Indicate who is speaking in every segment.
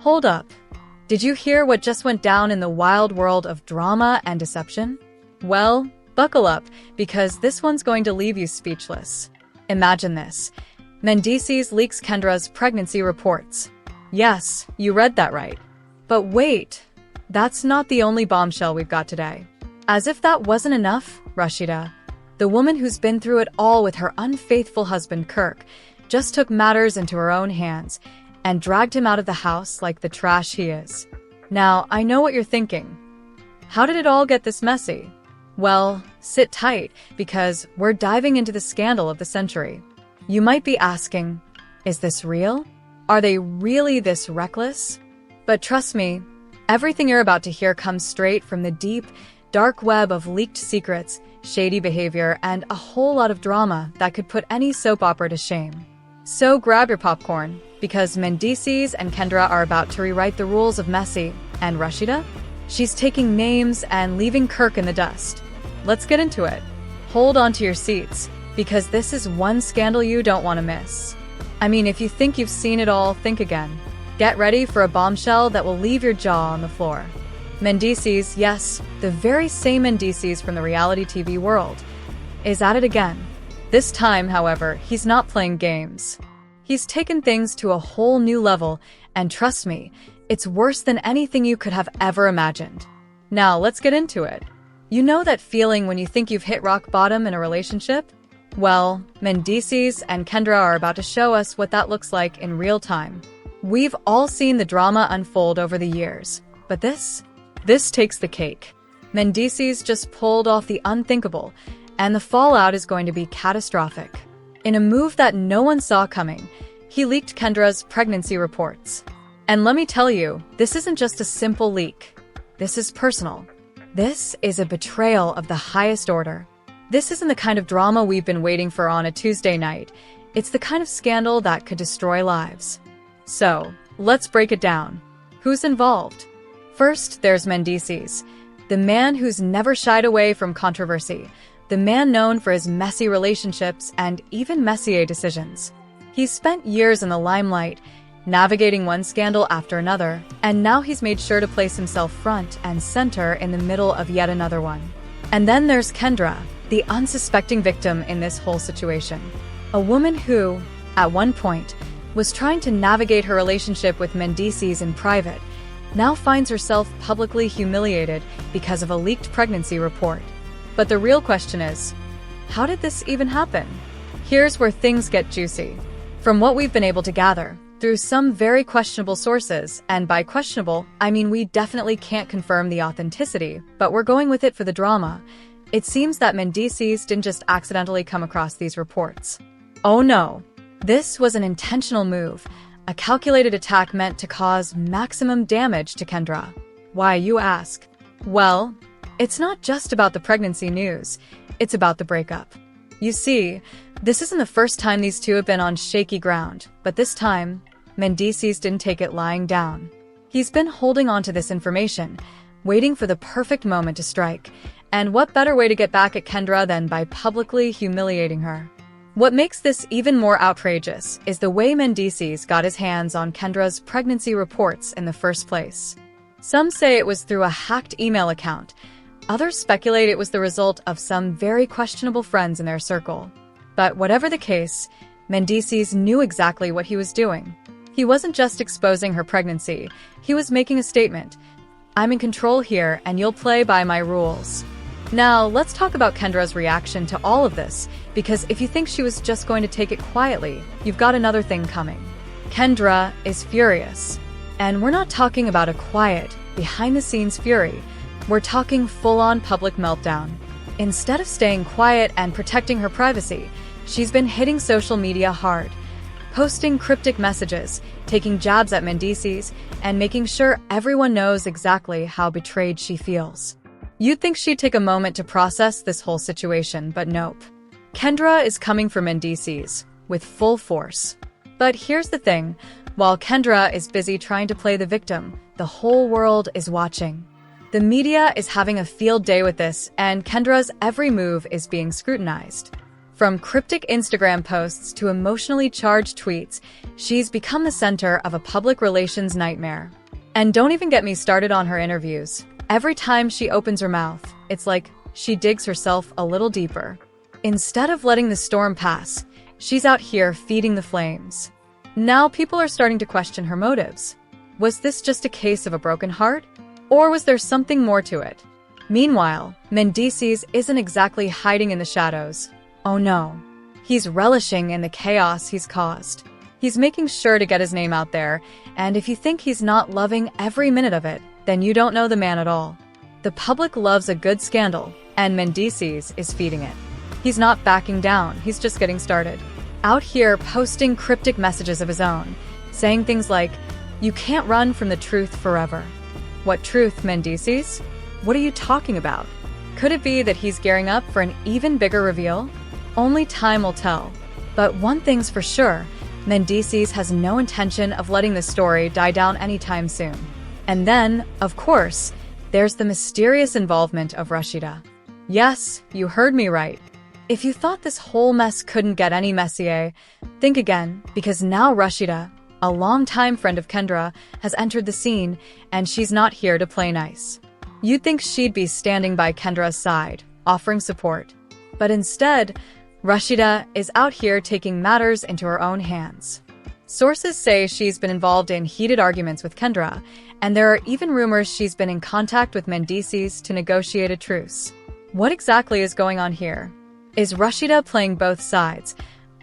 Speaker 1: Hold up. Did you hear what just went down in the wild world of drama and deception? Well, buckle up, because this one's going to leave you speechless. Imagine this. Mendeecees leaks Kendra's pregnancy reports. Yes, you read that right. But wait, that's not the only bombshell we've got today. As if that wasn't enough, Rashida, the woman who's been through it all with her unfaithful husband Kirk, just took matters into her own hands and dragged him out of the house like the trash he is. Now, I know what you're thinking. How did it all get this messy? Well, sit tight, because we're diving into the scandal of the century. You might be asking, is this real? Are they really this reckless? But trust me, everything you're about to hear comes straight from the deep, dark web of leaked secrets, shady behavior, and a whole lot of drama that could put any soap opera to shame. So grab your popcorn, because Mendeecees and Kendra are about to rewrite the rules of messy, and Rashida? She's taking names and leaving Kirk in the dust. Let's get into it. Hold on to your seats, because this is one scandal you don't want to miss. I mean, if you think you've seen it all, think again. Get ready for a bombshell that will leave your jaw on the floor. Mendeecees, yes, the very same Mendeecees from the reality TV world, is at it again. This time, however, he's not playing games. He's taken things to a whole new level, and trust me, it's worse than anything you could have ever imagined. Now, let's get into it. You know that feeling when you think you've hit rock bottom in a relationship? Well, Mendeecees and Kendra are about to show us what that looks like in real time. We've all seen the drama unfold over the years, but this takes the cake. Mendeecees just pulled off the unthinkable, and the fallout is going to be catastrophic. In a move that no one saw coming, he leaked Kendra's pregnancy reports. And let me tell you, this isn't just a simple leak. This is personal. This is a betrayal of the highest order. This isn't the kind of drama we've been waiting for on a Tuesday night. It's the kind of scandal that could destroy lives. So, let's break it down. Who's involved? First, there's Mendeecees, the man who's never shied away from controversy, the man known for his messy relationships and even messier decisions. He's spent years in the limelight, navigating one scandal after another, and now he's made sure to place himself front and center in the middle of yet another one. And then there's Kendra, the unsuspecting victim in this whole situation. A woman who, at one point, was trying to navigate her relationship with Mendeecees in private, now finds herself publicly humiliated because of a leaked pregnancy report. But the real question is, how did this even happen? Here's where things get juicy. From what we've been able to gather, through some very questionable sources, and by questionable, I mean we definitely can't confirm the authenticity, but we're going with it for the drama, it seems that Mendeecees didn't just accidentally come across these reports. Oh no! This was an intentional move, a calculated attack meant to cause maximum damage to Kendra. Why, you ask? Well, it's not just about the pregnancy news, it's about the breakup. You see, this isn't the first time these two have been on shaky ground, but this time, Mendeecees didn't take it lying down. He's been holding on to this information, waiting for the perfect moment to strike, and what better way to get back at Kendra than by publicly humiliating her? What makes this even more outrageous is the way Mendeecees got his hands on Kendra's pregnancy reports in the first place. Some say it was through a hacked email account. Others speculate it was the result of some very questionable friends in their circle. But whatever the case, Mendeecees knew exactly what he was doing. He wasn't just exposing her pregnancy, he was making a statement. I'm in control here, and you'll play by my rules. Now, let's talk about Kendra's reaction to all of this, because if you think she was just going to take it quietly, you've got another thing coming. Kendra is furious. And we're not talking about a quiet, behind-the-scenes fury. We're talking full-on public meltdown. Instead of staying quiet and protecting her privacy, she's been hitting social media hard, posting cryptic messages, taking jabs at Mendeecees, and making sure everyone knows exactly how betrayed she feels. You'd think she'd take a moment to process this whole situation, but nope. Kendra is coming for Mendeecees with full force. But here's the thing, while Kendra is busy trying to play the victim, the whole world is watching. The media is having a field day with this, and Kendra's every move is being scrutinized. From cryptic Instagram posts to emotionally charged tweets, she's become the center of a public relations nightmare. And don't even get me started on her interviews. Every time she opens her mouth, it's like she digs herself a little deeper. Instead of letting the storm pass, she's out here feeding the flames. Now people are starting to question her motives. Was this just a case of a broken heart? Or was there something more to it? Meanwhile, Mendeecees isn't exactly hiding in the shadows. Oh no. He's relishing in the chaos he's caused. He's making sure to get his name out there, and if you think he's not loving every minute of it, then you don't know the man at all. The public loves a good scandal, and Mendeecees is feeding it. He's not backing down, he's just getting started. Out here posting cryptic messages of his own, saying things like, "You can't run from the truth forever." What truth, Mendeecees? What are you talking about? Could it be that he's gearing up for an even bigger reveal? Only time will tell. But one thing's for sure, Mendeecees has no intention of letting the story die down anytime soon. And then, of course, there's the mysterious involvement of Rashida. Yes, you heard me right. If you thought this whole mess couldn't get any messier, think again, because now Rashida, a longtime friend of Kendra, has entered the scene, and she's not here to play nice. You'd think she'd be standing by Kendra's side, offering support. But instead, Rashida is out here taking matters into her own hands. Sources say she's been involved in heated arguments with Kendra, and there are even rumors she's been in contact with Mendeecees to negotiate a truce. What exactly is going on here? Is Rashida playing both sides,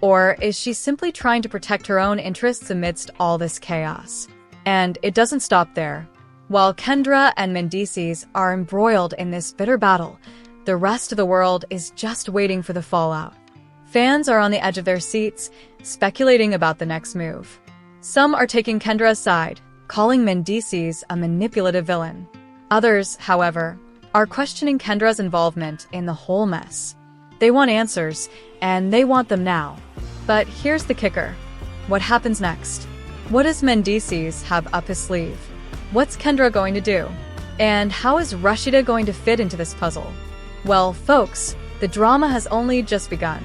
Speaker 1: or is she simply trying to protect her own interests amidst all this chaos? And it doesn't stop there. While Kendra and Mendeecees are embroiled in this bitter battle, the rest of the world is just waiting for the fallout. Fans are on the edge of their seats, speculating about the next move. Some are taking Kendra's side, calling Mendeecees a manipulative villain. Others, however, are questioning Kendra's involvement in the whole mess. They want answers, and they want them now. But here's the kicker. What happens next? What does Mendeecees have up his sleeve? What's Kendra going to do? And how is Rashida going to fit into this puzzle? Well, folks, the drama has only just begun.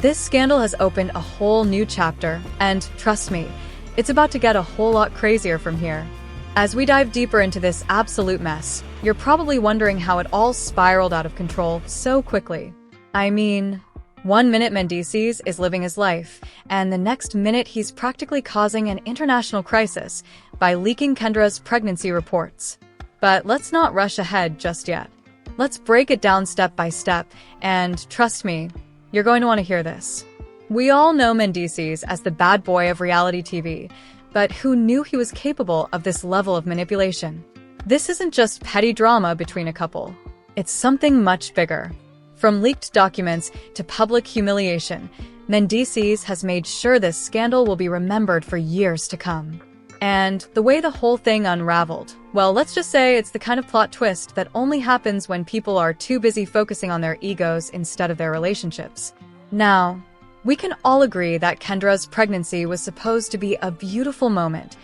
Speaker 1: This scandal has opened a whole new chapter, and trust me, it's about to get a whole lot crazier from here. As we dive deeper into this absolute mess, you're probably wondering how it all spiraled out of control so quickly. I mean, one minute Mendeecees is living his life, and the next minute he's practically causing an international crisis by leaking Kendra's pregnancy reports. But let's not rush ahead just yet. Let's break it down step by step, and trust me, you're going to want to hear this. We all know Mendeecees as the bad boy of reality TV, but who knew he was capable of this level of manipulation? This isn't just petty drama between a couple. It's something much bigger. From leaked documents to public humiliation, Mendeecees has made sure this scandal will be remembered for years to come. And the way the whole thing unraveled, well, let's just say it's the kind of plot twist that only happens when people are too busy focusing on their egos instead of their relationships. Now, we can all agree that Kendra's pregnancy was supposed to be a beautiful moment,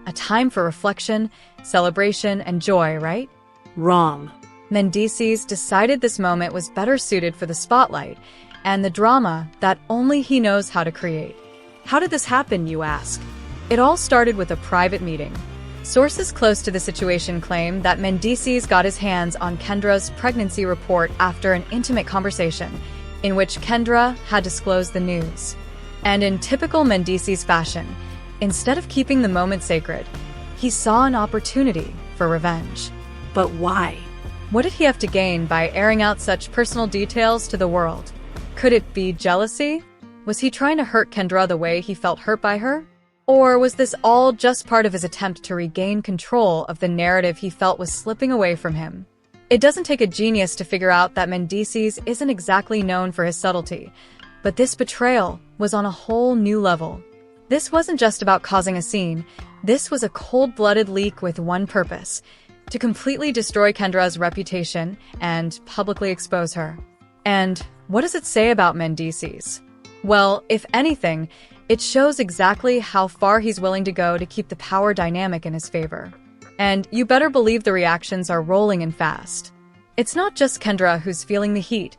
Speaker 1: a time for reflection, celebration, and joy, right?
Speaker 2: Wrong.
Speaker 1: Mendeecees decided this moment was better suited for the spotlight and the drama that only he knows how to create. How did this happen, you ask? It all started with a private meeting. Sources close to the situation claim that Mendeecees got his hands on Kendra's pregnancy report after an intimate conversation, in which Kendra had disclosed the news. And in typical Mendeecees fashion, instead of keeping the moment sacred, he saw an opportunity for revenge.
Speaker 2: But why?
Speaker 1: What did he have to gain by airing out such personal details to the world? Could it be jealousy? Was he trying to hurt Kendra the way he felt hurt by her? Or was this all just part of his attempt to regain control of the narrative he felt was slipping away from him? It doesn't take a genius to figure out that Mendeecees isn't exactly known for his subtlety, but this betrayal was on a whole new level. This wasn't just about causing a scene. This was a cold-blooded leak with one purpose: to completely destroy Kendra's reputation and publicly expose her. And what does it say about Mendeecees? Well, if anything, it shows exactly how far he's willing to go to keep the power dynamic in his favor. And you better believe the reactions are rolling in fast. It's not just Kendra who's feeling the heat.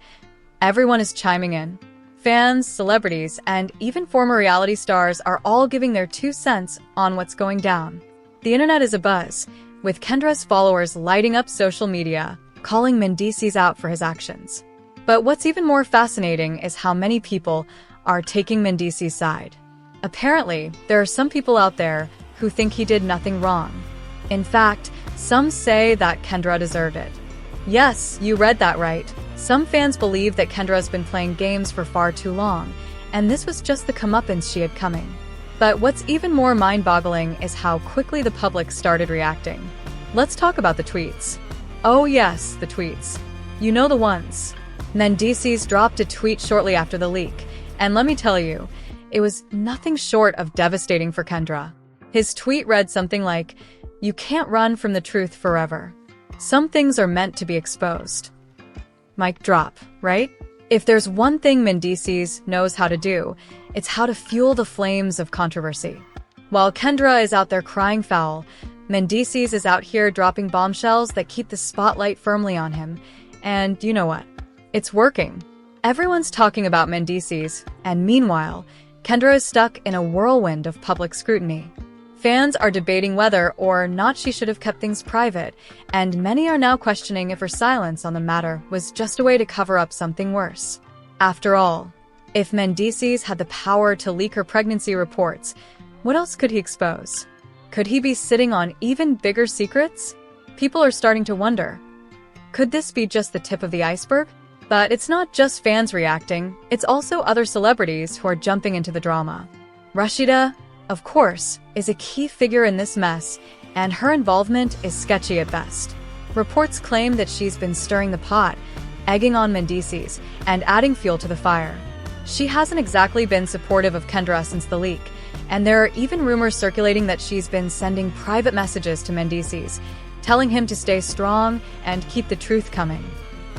Speaker 1: Everyone is chiming in. Fans, celebrities, and even former reality stars are all giving their 2 cents on what's going down. The internet is abuzz, with Kendra's followers lighting up social media, calling Mendeecees out for his actions. But what's even more fascinating is how many people are taking Mendeecees' side. Apparently, there are some people out there who think he did nothing wrong. In fact, some say that Kendra deserved it. Yes, you read that right. Some fans believe that Kendra's been playing games for far too long, and this was just the comeuppance she had coming. But what's even more mind-boggling is how quickly the public started reacting. Let's talk about the tweets. Oh yes, the tweets. You know the ones. Mendeecees dropped a tweet shortly after the leak, and let me tell you, it was nothing short of devastating for Kendra. His tweet read something like, "You can't run from the truth forever. Some things are meant to be exposed." Mic drop, right? If there's one thing Mendeecees knows how to do, it's how to fuel the flames of controversy. While Kendra is out there crying foul, Mendeecees is out here dropping bombshells that keep the spotlight firmly on him. And you know what? It's working. Everyone's talking about Mendeecees, and meanwhile, Kendra is stuck in a whirlwind of public scrutiny. Fans are debating whether or not she should have kept things private, and many are now questioning if her silence on the matter was just a way to cover up something worse. After all, if Mendeecees had the power to leak her pregnancy reports, what else could he expose? Could he be sitting on even bigger secrets? People are starting to wonder, could this be just the tip of the iceberg? But it's not just fans reacting, it's also other celebrities who are jumping into the drama. Rashida, of course, is a key figure in this mess, and her involvement is sketchy at best. Reports claim that she's been stirring the pot, egging on Mendeecees, and adding fuel to the fire. She hasn't exactly been supportive of Kendra since the leak, and there are even rumors circulating that she's been sending private messages to Mendeecees, telling him to stay strong and keep the truth coming.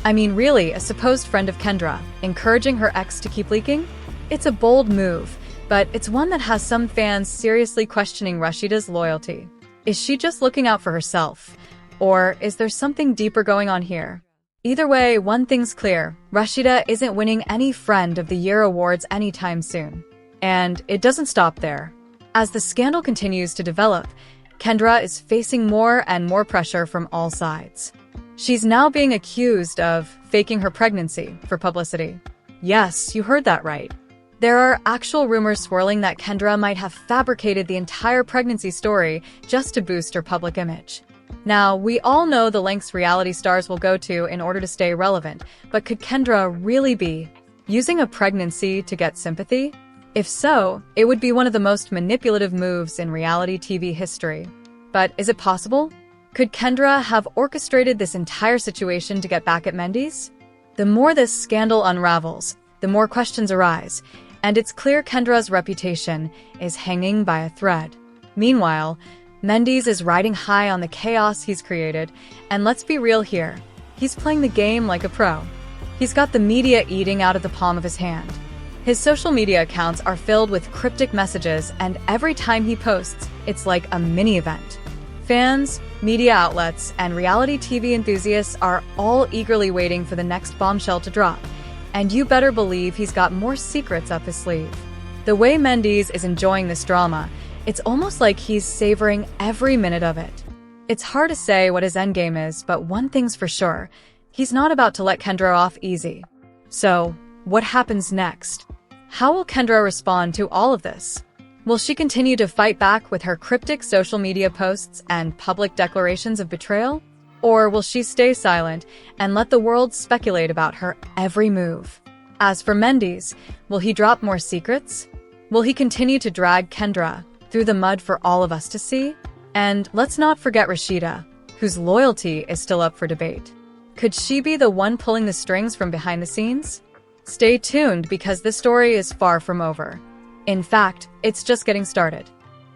Speaker 1: I mean, really, a supposed friend of Kendra, encouraging her ex to keep leaking? It's a bold move, but it's one that has some fans seriously questioning Rashida's loyalty. Is she just looking out for herself? Or is there something deeper going on here? Either way, one thing's clear. Rashida isn't winning any Friend of the Year awards anytime soon. And it doesn't stop there. As the scandal continues to develop, Kendra is facing more and more pressure from all sides. She's now being accused of faking her pregnancy for publicity. Yes, you heard that right. There are actual rumors swirling that Kendra might have fabricated the entire pregnancy story just to boost her public image. Now, we all know the lengths reality stars will go to in order to stay relevant, but could Kendra really be using a pregnancy to get sympathy? If so, it would be one of the most manipulative moves in reality TV history. But is it possible? Could Kendra have orchestrated this entire situation to get back at Mendeecees? The more this scandal unravels, the more questions arise, and it's clear Kendra's reputation is hanging by a thread. Meanwhile, Mendeecees is riding high on the chaos he's created, and let's be real here, he's playing the game like a pro. He's got the media eating out of the palm of his hand. His social media accounts are filled with cryptic messages, and every time he posts, it's like a mini-event. Fans, media outlets, and reality TV enthusiasts are all eagerly waiting for the next bombshell to drop. And you better believe he's got more secrets up his sleeve. The way Mendeecees is enjoying this drama, it's almost like he's savoring every minute of it. It's hard to say what his endgame is, but one thing's for sure, he's not about to let Kendra off easy. So, what happens next? How will Kendra respond to all of this? Will she continue to fight back with her cryptic social media posts and public declarations of betrayal? Or will she stay silent and let the world speculate about her every move? As for Mendeecees, will he drop more secrets? Will he continue to drag Kendra through the mud for all of us to see? And let's not forget Rashida, whose loyalty is still up for debate. Could she be the one pulling the strings from behind the scenes? Stay tuned because this story is far from over. In fact, it's just getting started.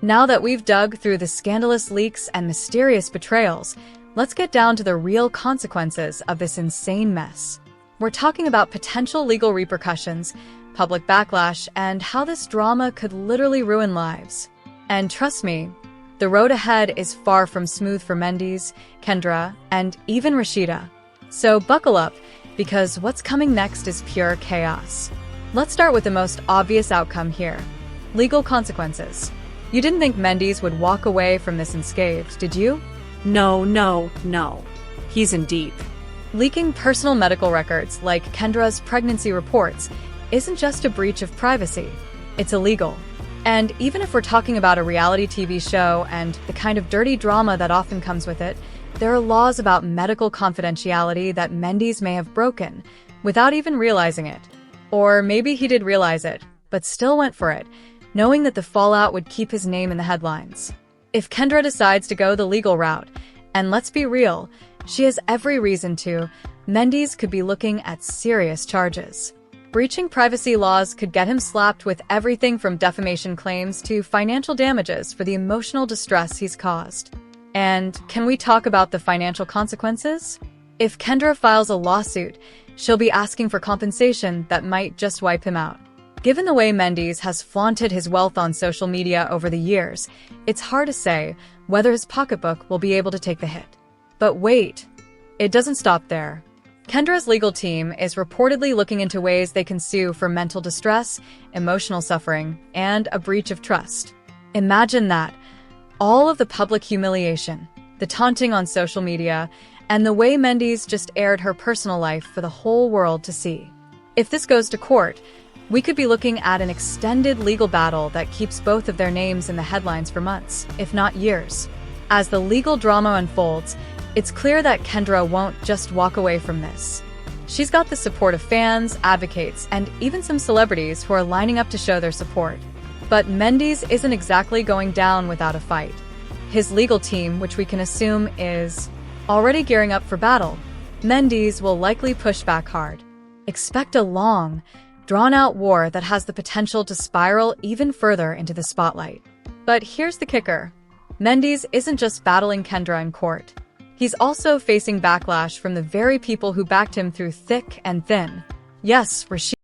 Speaker 1: Now that we've dug through the scandalous leaks and mysterious betrayals, let's get down to the real consequences of this insane mess. We're talking about potential legal repercussions, public backlash, and how this drama could literally ruin lives. And trust me, the road ahead is far from smooth for Mendeecees, Kendra, and even Rashida. So buckle up, because what's coming next is pure chaos. Let's start with the most obvious outcome here. Legal consequences. You didn't think Mendeecees would walk away from this unscathed, did you?
Speaker 2: No. He's in deep.
Speaker 1: Leaking personal medical records, like Kendra's pregnancy reports, isn't just a breach of privacy. It's illegal. And even if we're talking about a reality TV show and the kind of dirty drama that often comes with it, there are laws about medical confidentiality that Mendeecees may have broken without even realizing it. Or maybe he did realize it, but still went for it, knowing that the fallout would keep his name in the headlines. If Kendra decides to go the legal route, and let's be real, she has every reason to, Mendeecees could be looking at serious charges. Breaching privacy laws could get him slapped with everything from defamation claims to financial damages for the emotional distress he's caused. And can we talk about the financial consequences? If Kendra files a lawsuit, she'll be asking for compensation that might just wipe him out. Given the way Mendeecees has flaunted his wealth on social media over the years, it's hard to say whether his pocketbook will be able to take the hit. But wait, it doesn't stop there. Kendra's legal team is reportedly looking into ways they can sue for mental distress, emotional suffering, and a breach of trust. Imagine that. All of the public humiliation, the taunting on social media, and the way Mendeecees just aired her personal life for the whole world to see. If this goes to court, we could be looking at an extended legal battle that keeps both of their names in the headlines for months, if not years. As the legal drama unfolds, it's clear that Kendra won't just walk away from this. She's got the support of fans, advocates, and even some celebrities who are lining up to show their support. But Mendeecees isn't exactly going down without a fight. His legal team, which we can assume is already gearing up for battle, Mendeecees will likely push back hard. Expect a long, drawn-out war that has the potential to spiral even further into the spotlight. But here's the kicker. Mendeecees isn't just battling Kendra in court. He's also facing backlash from the very people who backed him through thick and thin. Yes, Rashid.